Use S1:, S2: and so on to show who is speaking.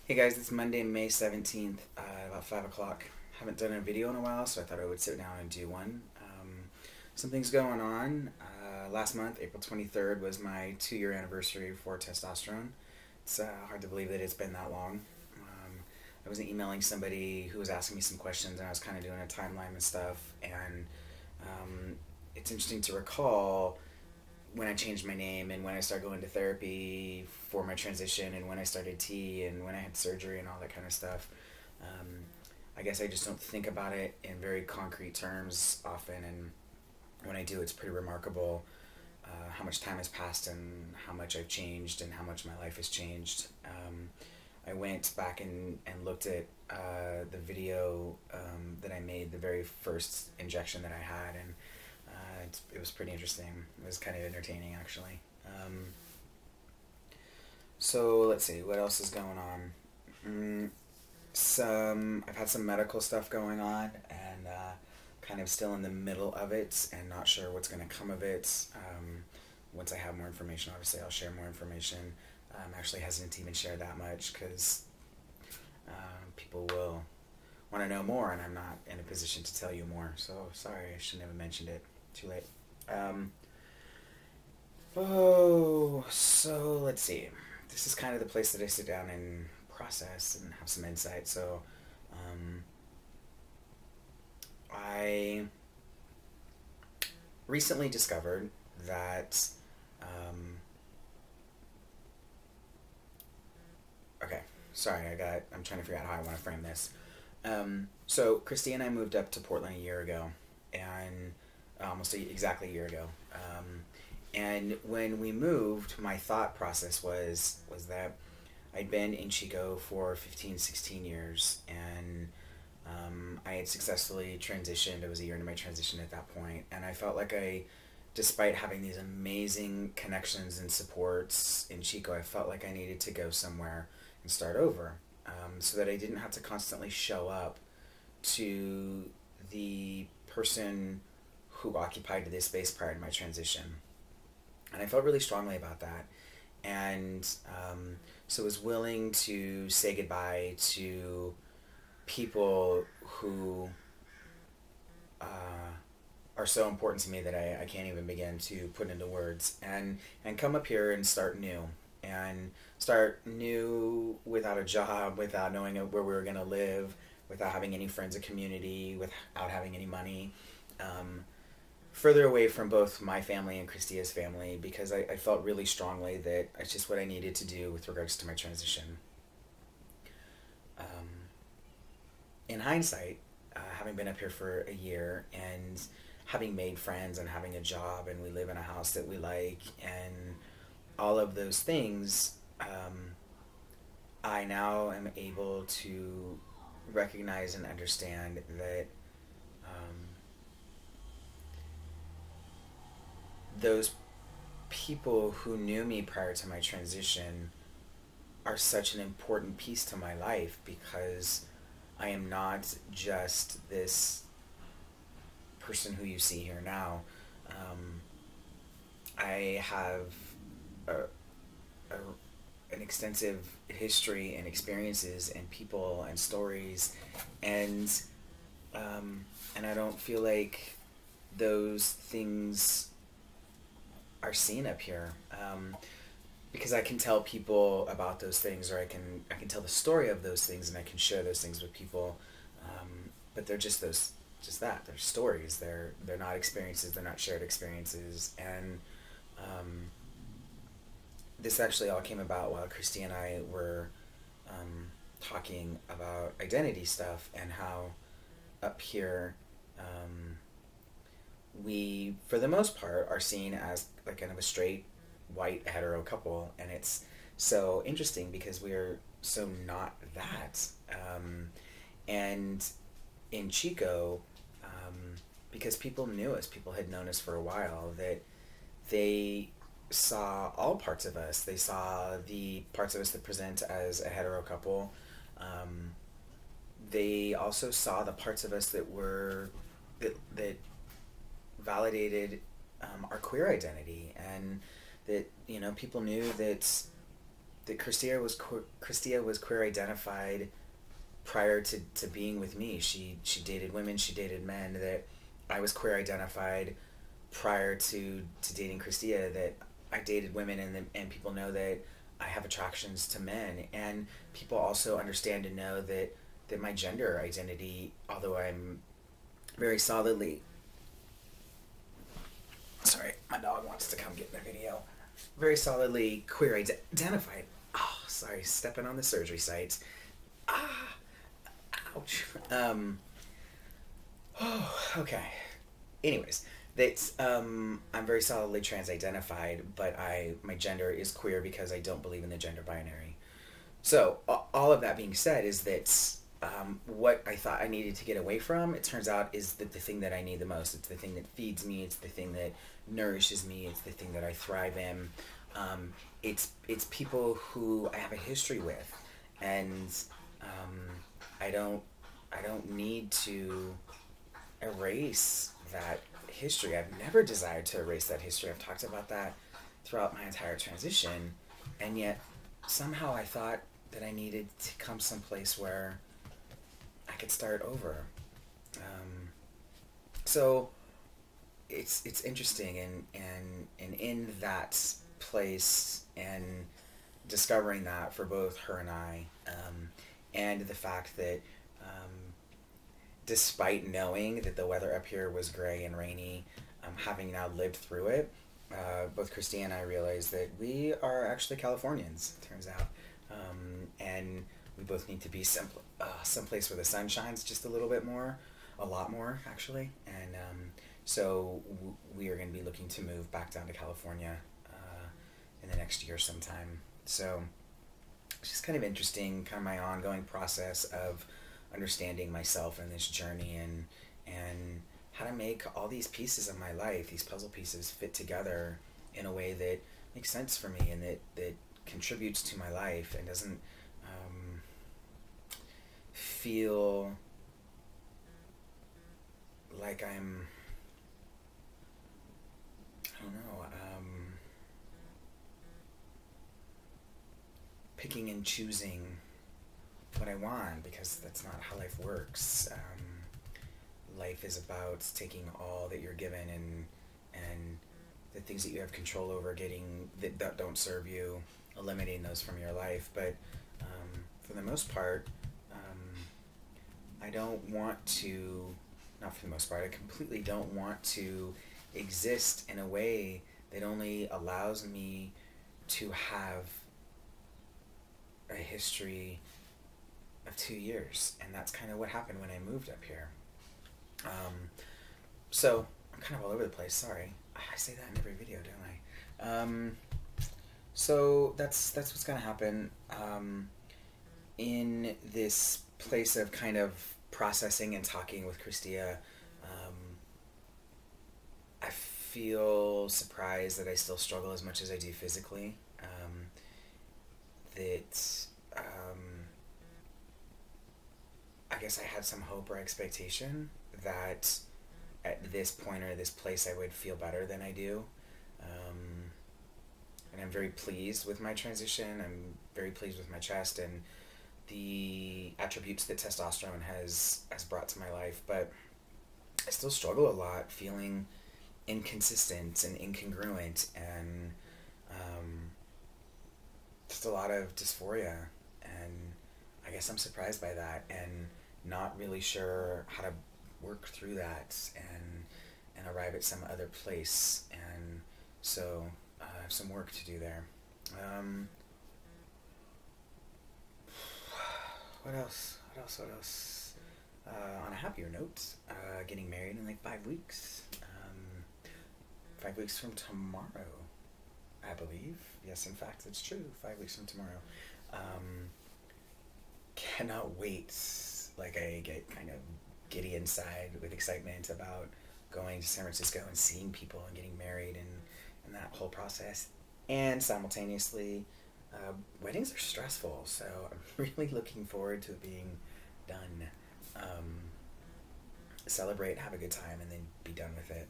S1: Hey guys, it's Monday, May 17th, about 5 o'clock. Haven't done a video in a while, so I thought I would sit down and do one. Something's going on. Last month, April 23rd, was my 2-year anniversary for testosterone. It's hard to believe that it's been that long. I was emailing somebody who was asking me some questions, and I was kind of doing a timeline and stuff, and it's interesting to recall when I changed my name and when I started going to therapy for my transition and when I started T and when I had surgery and all that kind of stuff. Um, I guess I just don't think about it in very concrete terms often, and when I do, it's pretty remarkable how much time has passed and how much I've changed and how much my life has changed. I went back and looked at the video that I made, the very first injection that I had, and it was pretty interesting. It was kind of entertaining, actually. So let's see, what else is going on? I've had some medical stuff going on, and kind of still in the middle of it, and not sure what's going to come of it. Once I have more information, obviously I'll share more information. I'm actually hesitant to even share that much because people will want to know more, and I'm not in a position to tell you more. So sorry, I shouldn't have mentioned it. Too late. So let's see. This is kind of the place that I sit down and process and have some insight. So I recently discovered that okay, sorry, I'm trying to figure out how I want to frame this. So Christy and I moved up to Portland a year ago, and exactly a year ago. And when we moved, my thought process was that I'd been in Chico for 15, 16 years, and I had successfully transitioned. It was a year into my transition at that point, and I felt like despite having these amazing connections and supports in Chico, I felt like I needed to go somewhere and start over, so that I didn't have to constantly show up to the person who occupied this space prior to my transition. And I felt really strongly about that. And so I was willing to say goodbye to people who are so important to me that I can't even begin to put into words, and come up here and start new. And start new without a job, without knowing where we were going to live, without having any friends or community, without having any money. Further away from both my family and Christia's family, because I felt really strongly that it's just what I needed to do with regards to my transition. In hindsight, having been up here for a year and having made friends and having a job, and we live in a house that we like, and all of those things, I now am able to recognize and understand that those people who knew me prior to my transition are such an important piece to my life, because I am not just this person who you see here now. I have an extensive history and experiences and people and stories, and I don't feel like those things are seen up here, because I can tell people about those things, or I can tell the story of those things, and I can share those things with people, but they're just that they're stories. They're not experiences. They're not shared experiences. And this actually all came about while Christy and I were talking about identity stuff, and how up here we, for the most part, are seen as like kind of a straight, white, hetero couple, and it's so interesting because we're so not that. And in Chico, because people knew us, people had known us for a while, that they saw all parts of us. They saw the parts of us that present as a hetero couple. They also saw the parts of us that validated our queer identity, and that people knew that that Christia was queer identified prior to being with me. She dated women, she dated men. That I was queer identified prior to dating Christia. That I dated women, and people know that I have attractions to men, and people also understand and know that my gender identity, although I'm very solidly, sorry, my dog wants to come get in the video, very solidly queer identified. Oh, sorry, stepping on the surgery site. Ah, ouch. Oh, okay. Anyways, that's I'm very solidly trans identified, but my gender is queer because I don't believe in the gender binary. So all of that being said, is that what I thought I needed to get away from, it turns out, is the thing that I need the most. It's the thing that feeds me. It's the thing that nourishes me. It's the thing that I thrive in. It's people who I have a history with, and I don't need to erase that history. I've never desired to erase that history. I've talked about that throughout my entire transition, and yet somehow I thought that I needed to come someplace where I could start over. So it's interesting, and in that place, and discovering that for both her and I, and the fact that despite knowing that the weather up here was gray and rainy, having now lived through it, both Christy and I realized that we are actually Californians, it turns out. And we both need to be someplace where the sun shines just a little bit more, a lot more, actually. And so we are going to be looking to move back down to California in the next year sometime. So it's just kind of interesting, kind of my ongoing process of understanding myself in this journey, and how to make all these pieces of my life, these puzzle pieces, fit together in a way that makes sense for me, and that contributes to my life, and doesn't feel like I'm, I don't know, picking and choosing what I want, because that's not how life works. Life is about taking all that you're given, and the things that you have control over, getting that don't serve you, eliminating those from your life. But for the most part, I don't want to, not for the most part, I completely don't want to exist in a way that only allows me to have a history of 2 years. And that's kind of what happened when I moved up here. So I'm kind of all over the place, sorry. I say that in every video, don't I? So that's what's gonna happen. In this place of kind of processing and talking with Christia, I feel surprised that I still struggle as much as I do physically. I guess I had some hope or expectation that at this point or this place I would feel better than I do. And I'm very pleased with my transition. I'm very pleased with my chest and the attributes that testosterone has brought to my life. But I still struggle a lot, feeling inconsistent and incongruent, and just a lot of dysphoria. And I guess I'm surprised by that, and not really sure how to work through that and arrive at some other place. And so I have some work to do there. What else? On a happier note, getting married in like 5 weeks. 5 weeks from tomorrow, I believe. Yes, in fact, it's true. 5 weeks from tomorrow. Cannot wait. Like, I get kind of giddy inside with excitement about going to San Francisco and seeing people and getting married and that whole process. And simultaneously, weddings are stressful, so I'm really looking forward to it being done. Celebrate, have a good time, and then be done with it.